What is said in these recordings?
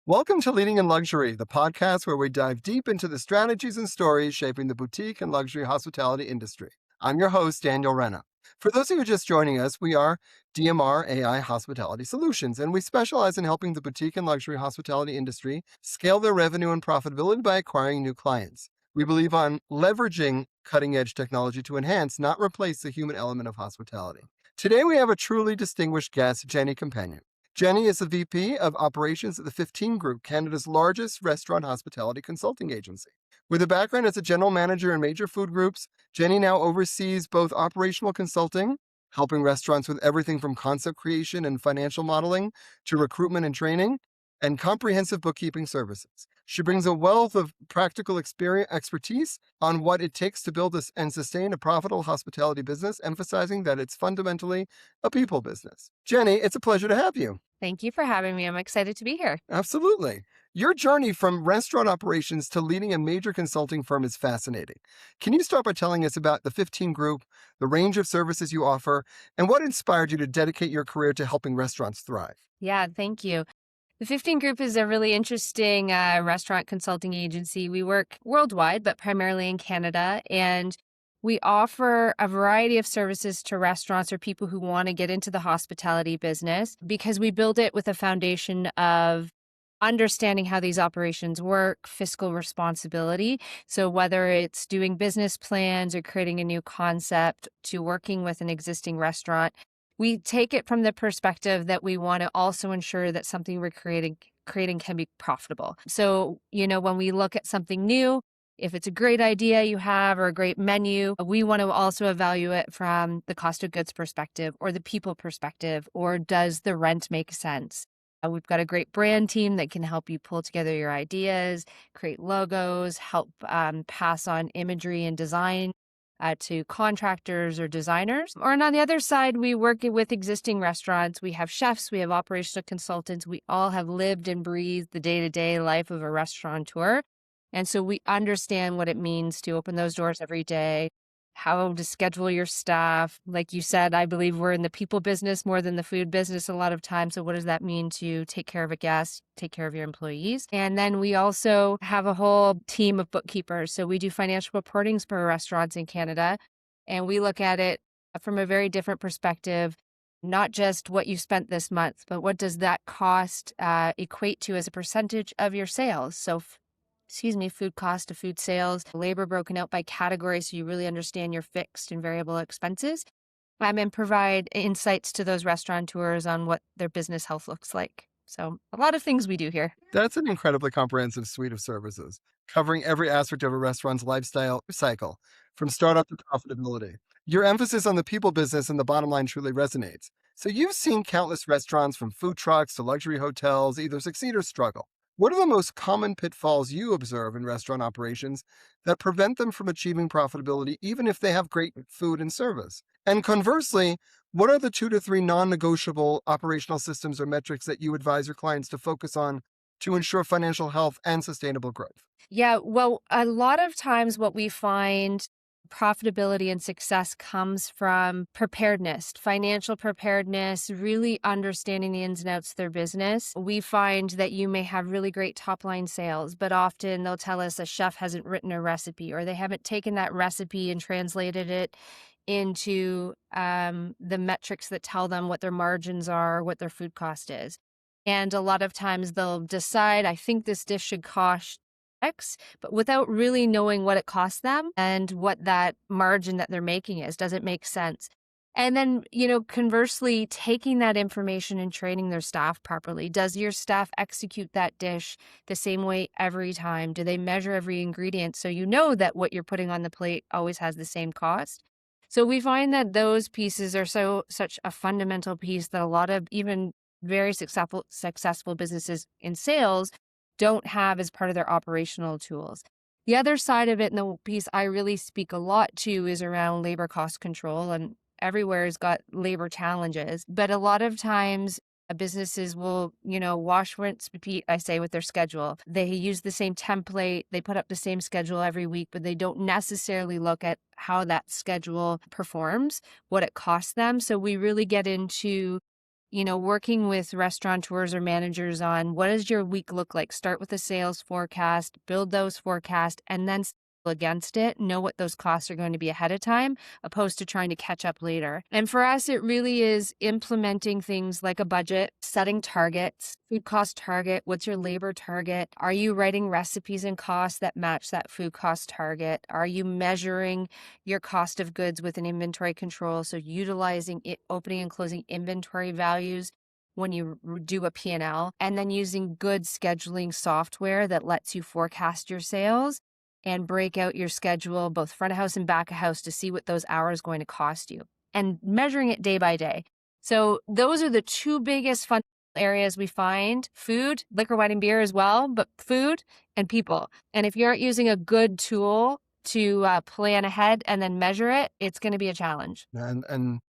Welcome to Leading in Luxury, the podcast where we dive deep into the strategies and stories shaping the boutique and luxury hospitality industry. I'm your host, Daniel Renna. For those of you just joining us, we are DMR AI Hospitality Solutions, and we specialize in helping the boutique and luxury hospitality industry scale their revenue and profitability by acquiring new clients. We believe on leveraging cutting-edge technology to enhance, not replace, the human element of hospitality. Today, we have a truly distinguished guest, Jenny Companion. Jenny is the VP of Operations at the 15 Group, Canada's largest restaurant hospitality consulting agency. With a background as a general manager in major food groups, Jenny now oversees both operational consulting, helping restaurants with everything from concept creation and financial modeling to recruitment and training, and comprehensive bookkeeping services. She brings a wealth of practical expertise on what it takes to build and sustain a profitable hospitality business, emphasizing that it's fundamentally a people business. Jenny, it's a pleasure to have you. Thank you for having me. I'm excited to be here. Absolutely. Your journey from restaurant operations to leading a major consulting firm is fascinating. Can you start by telling us about the 15 Group, the range of services you offer, and what inspired you to dedicate your career to helping restaurants thrive? Yeah, thank you. The 15 Group is a really interesting restaurant consulting agency. We work worldwide, but primarily in Canada, and we offer a variety of services to restaurants or people who want to get into the hospitality business because we build it with a foundation of understanding how these operations work, fiscal responsibility. So whether it's doing business plans or creating a new concept to working with an existing restaurant, we take it from the perspective that we want to also ensure that something we're creating can be profitable. So, when we look at something new, if it's a great idea you have or a great menu, we want to also evaluate it from the cost of goods perspective or the people perspective, or does the rent make sense? We've got a great brand team that can help you pull together your ideas, create logos, help pass on imagery and design to contractors or designers. Or on the other side, we work with existing restaurants. We have chefs, we have operational consultants. We all have lived and breathed the day-to-day life of a restaurateur. And so we understand what it means to open those doors every day, how to schedule your staff. Like you said, I believe we're in the people business more than the food business a lot of times. So what does that mean to take care of a guest, take care of your employees? And then we also have a whole team of bookkeepers. So we do financial reportings for restaurants in Canada, and we look at it from a very different perspective, not just what you spent this month, but what does that cost equate to as a percentage of your sales? So food cost to food sales, labor broken out by category so you really understand your fixed and variable expenses, and provide insights to those restaurateurs on what their business health looks like. So a lot of things we do here. That's an incredibly comprehensive suite of services, covering every aspect of a restaurant's lifestyle cycle, from startup to profitability. Your emphasis on the people business and the bottom line truly resonates. So you've seen countless restaurants, from food trucks to luxury hotels, either succeed or struggle. What are the most common pitfalls you observe in restaurant operations that prevent them from achieving profitability, even if they have great food and service? And conversely, what are the 2 to 3 non-negotiable operational systems or metrics that you advise your clients to focus on to ensure financial health and sustainable growth? Yeah, well, a lot of times what we find profitability and success comes from preparedness, financial preparedness, really understanding the ins and outs of their business. We find that you may have really great top line sales, but often they'll tell us a chef hasn't written a recipe, or they haven't taken that recipe and translated it into the metrics that tell them what their margins are, what their food cost is. And a lot of times they'll decide, I think this dish should cost X, but without really knowing what it costs them and what that margin that they're making is. Does it make sense? And then, conversely, taking that information and training their staff properly. Does your staff execute that dish the same way every time? Do they measure every ingredient so you know that what you're putting on the plate always has the same cost? So we find that those pieces are such a fundamental piece that a lot of even very successful businesses in sales don't have as part of their operational tools. The other side of it, and the piece I really speak a lot to, is around labor cost control, and everywhere has got labor challenges. But a lot of times businesses will, wash, rinse, repeat, I say, with their schedule. They use the same template, they put up the same schedule every week, but they don't necessarily look at how that schedule performs, what it costs them. So we really get into working with restaurateurs or managers on what does your week look like? Start with a sales forecast, build those forecasts, and then against it, know what those costs are going to be ahead of time, opposed to trying to catch up later. And for us, it really is implementing things like a budget, setting targets, food cost target. What's your labor target? Are you writing recipes and costs that match that food cost target? Are you measuring your cost of goods with an inventory control? So utilizing it, opening and closing inventory values when you do a P&L, and then using good scheduling software that lets you forecast your sales and break out your schedule, both front of house and back of house, to see what those hours are going to cost you and measuring it day by day. So those are the two biggest fun areas we find: food, liquor, wine, and beer as well, but food and people. And if you aren't using a good tool to plan ahead and then measure it, it's going to be a challenge. And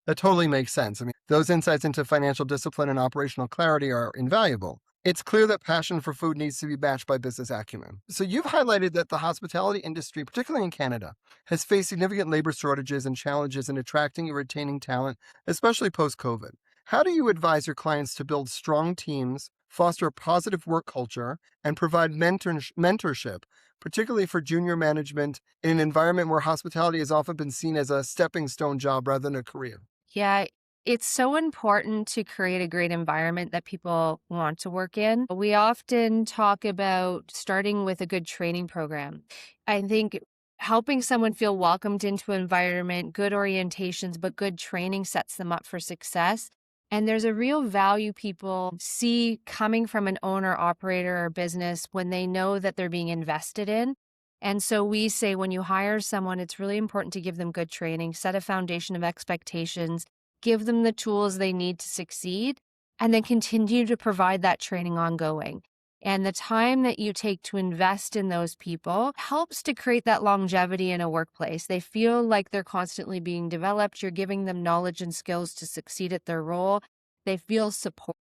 that totally makes sense. I mean, those insights into financial discipline and operational clarity are invaluable. It's clear that passion for food needs to be matched by business acumen. So you've highlighted that the hospitality industry, particularly in Canada, has faced significant labor shortages and challenges in attracting and retaining talent, especially post-COVID. How do you advise your clients to build strong teams, foster a positive work culture, and provide mentorship, particularly for junior management in an environment where hospitality has often been seen as a stepping stone job rather than a career? Yeah, it's so important to create a great environment that people want to work in. We often talk about starting with a good training program. I think helping someone feel welcomed into an environment, good orientations, but good training sets them up for success. And there's a real value people see coming from an owner, operator, or business when they know that they're being invested in. And so we say when you hire someone, it's really important to give them good training, set a foundation of expectations, give them the tools they need to succeed, and then continue to provide that training ongoing. And the time that you take to invest in those people helps to create that longevity in a workplace. They feel like they're constantly being developed. You're giving them knowledge and skills to succeed at their role. They feel support,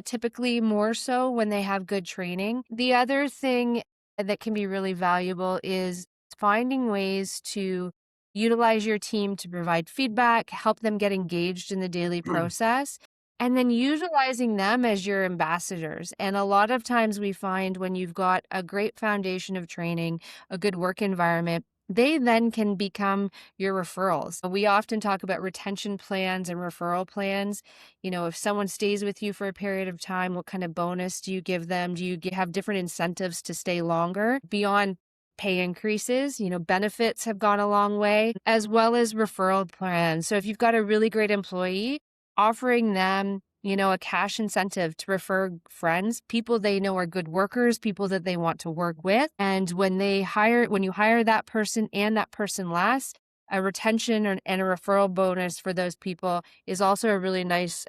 typically more so when they have good training. The other thing that can be really valuable is finding ways to utilize your team to provide feedback, help them get engaged in the daily process, and then utilizing them as your ambassadors. And a lot of times we find when you've got a great foundation of training, a good work environment, they then can become your referrals. We often talk about retention plans and referral plans. If someone stays with you for a period of time, what kind of bonus do you give them? Do you have different incentives to stay longer beyond pay increases? Benefits have gone a long way, as well as referral plans. So if you've got a really great employee, offering them a cash incentive to refer friends, people they know are good workers, people that they want to work with. And when you hire that person and that person lasts, a retention and a referral bonus for those people is also a really nice,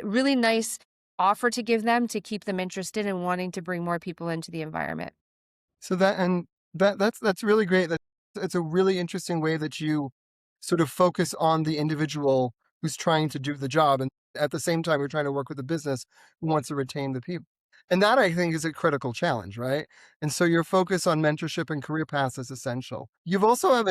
really nice offer to give them to keep them interested in wanting to bring more people into the environment. So that's really great. It's a really interesting way that you sort of focus on the individual who's trying to do the job, and at the same time, you're trying to work with a business who wants to retain the people. And that I think is a critical challenge, right? And so your focus on mentorship and career paths is essential. You also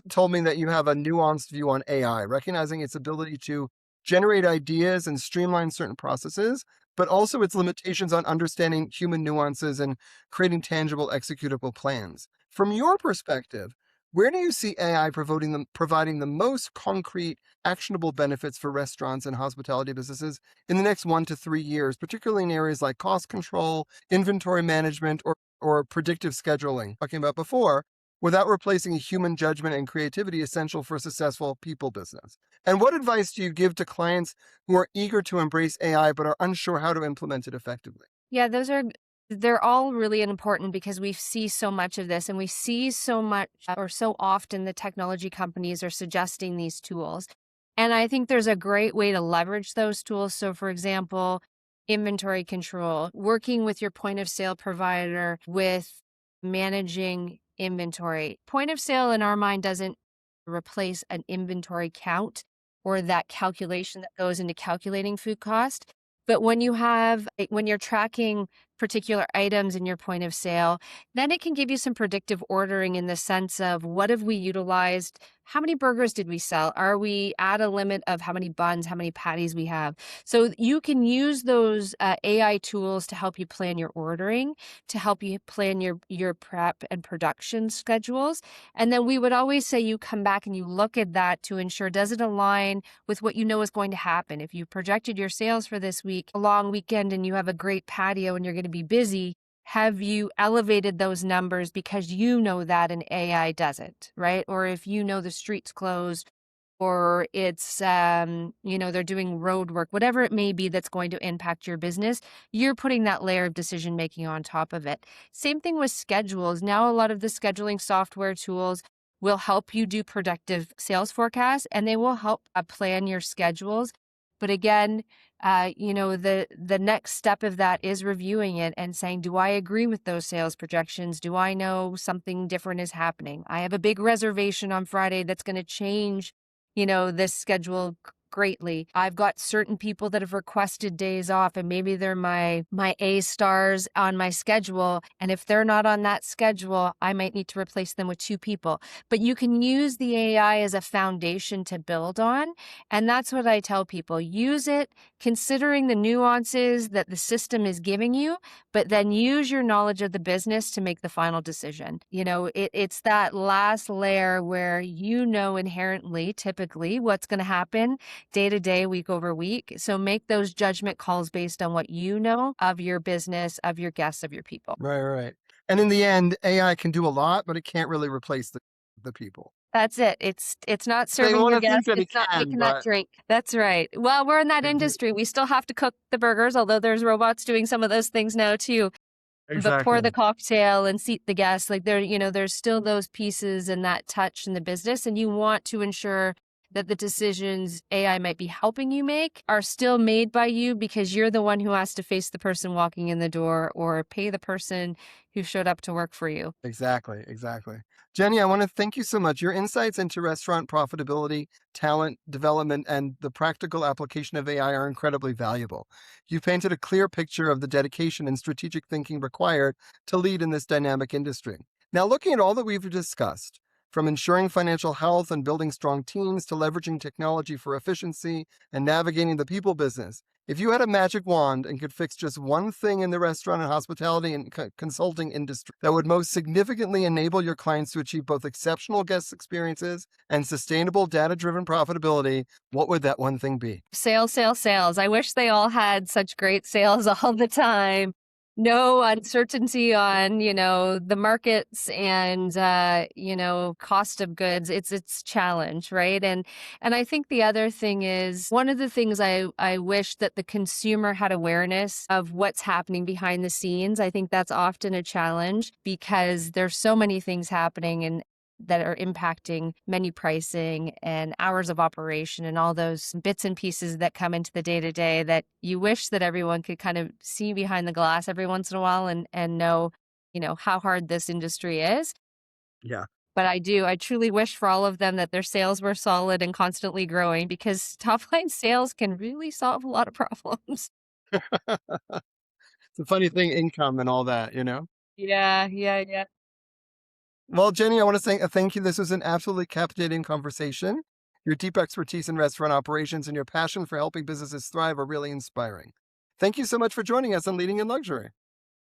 told me that you have a nuanced view on AI, recognizing its ability to generate ideas and streamline certain processes, but also its limitations on understanding human nuances and creating tangible executable plans. From your perspective, where do you see AI providing the most concrete, actionable benefits for restaurants and hospitality businesses in the next 1 to 3 years, particularly in areas like cost control, inventory management, or predictive scheduling, talking about before, without replacing human judgment and creativity essential for a successful people business? And what advice do you give to clients who are eager to embrace AI but are unsure how to implement it effectively? Yeah, they're all really important because we see so much of this and we see so much or so often the technology companies are suggesting these tools. And I think there's a great way to leverage those tools. So for example, inventory control, working with your point of sale provider with managing inventory. Point of sale in our mind doesn't replace an inventory count or that calculation that goes into calculating food cost. But when you're tracking particular items in your point of sale, then it can give you some predictive ordering in the sense of what have we utilized? How many burgers did we sell? Are we at a limit of how many buns, how many patties we have? So you can use those AI tools to help you plan your ordering, to help you plan your prep and production schedules. And then we would always say you come back and you look at that to ensure, does it align with what you know is going to happen? If you projected your sales for this week, a long weekend, and you have a great patio and you're going to be busy, have you elevated those numbers because you know that an AI doesn't, right? Or if you know the street's closed, or it's they're doing road work, whatever it may be that's going to impact your business, you're putting that layer of decision making on top of it. Same thing with schedules. Now a lot of the scheduling software tools will help you do productive sales forecasts, and they will help plan your schedules. But again, the next step of that is reviewing it and saying, do I agree with those sales projections? Do I know something different is happening? I have a big reservation on Friday that's going to change this schedule greatly. I've got certain people that have requested days off, and maybe they're my A stars on my schedule. And if they're not on that schedule, I might need to replace them with 2 people. But you can use the AI as a foundation to build on. And that's what I tell people. Use it considering the nuances that the system is giving you, but then use your knowledge of the business to make the final decision. It's that last layer where inherently, typically, what's going to happen day to day, week over week. So make those judgment calls based on what you know of your business, of your guests, of your people. Right, right. And in the end, AI can do a lot, but it can't really replace the people. That's it. It's not They serving want your to think guests. that it It's not can, making that but drink. That's right. Well, we're in that industry. We still have to cook the burgers, although there's robots doing some of those things now too. But pour the exactly. cocktail and seat the guests. Like there's still those pieces and that touch in the business. And you want to ensure that the decisions AI might be helping you make are still made by you, because you're the one who has to face the person walking in the door or pay the person who showed up to work for you. Exactly, exactly. Jenny, I want to thank you so much. Your insights into restaurant profitability, talent development, and the practical application of AI are incredibly valuable. You've painted a clear picture of the dedication and strategic thinking required to lead in this dynamic industry. Now, looking at all that we've discussed, from ensuring financial health and building strong teams to leveraging technology for efficiency and navigating the people business, if you had a magic wand and could fix just one thing in the restaurant and hospitality and consulting industry that would most significantly enable your clients to achieve both exceptional guest experiences and sustainable data-driven profitability, what would that one thing be? Sales, sales, sales. I wish they all had such great sales all the time. No uncertainty on, the markets and, cost of goods. It's challenge, right? And I think the other thing is, one of the things I wish that the consumer had awareness of what's happening behind the scenes. I think that's often a challenge because there's so many things happening and that are impacting menu pricing and hours of operation and all those bits and pieces that come into the day-to-day, that you wish that everyone could kind of see behind the glass every once in a while and know, how hard this industry is. Yeah. But I truly wish for all of them that their sales were solid and constantly growing, because top line sales can really solve a lot of problems. It's a funny thing, income and all that. Yeah, yeah, yeah. Well, Jenny, I want to say thank you. This was an absolutely captivating conversation. Your deep expertise in restaurant operations and your passion for helping businesses thrive are really inspiring. Thank you so much for joining us on Leading in Luxury.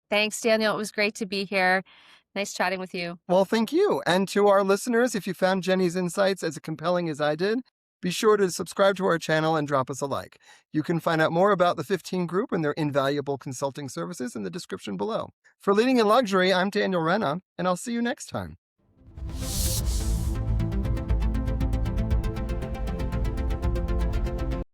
Thanks, Daniel. It was great to be here. Nice chatting with you. Well, thank you. And to our listeners, if you found Jenny's insights as compelling as I did, be sure to subscribe to our channel and drop us a like. You can find out more about the 15 Group and their invaluable consulting services in the description below. For Leading in Luxury, I'm Daniel Renna, and I'll see you next time.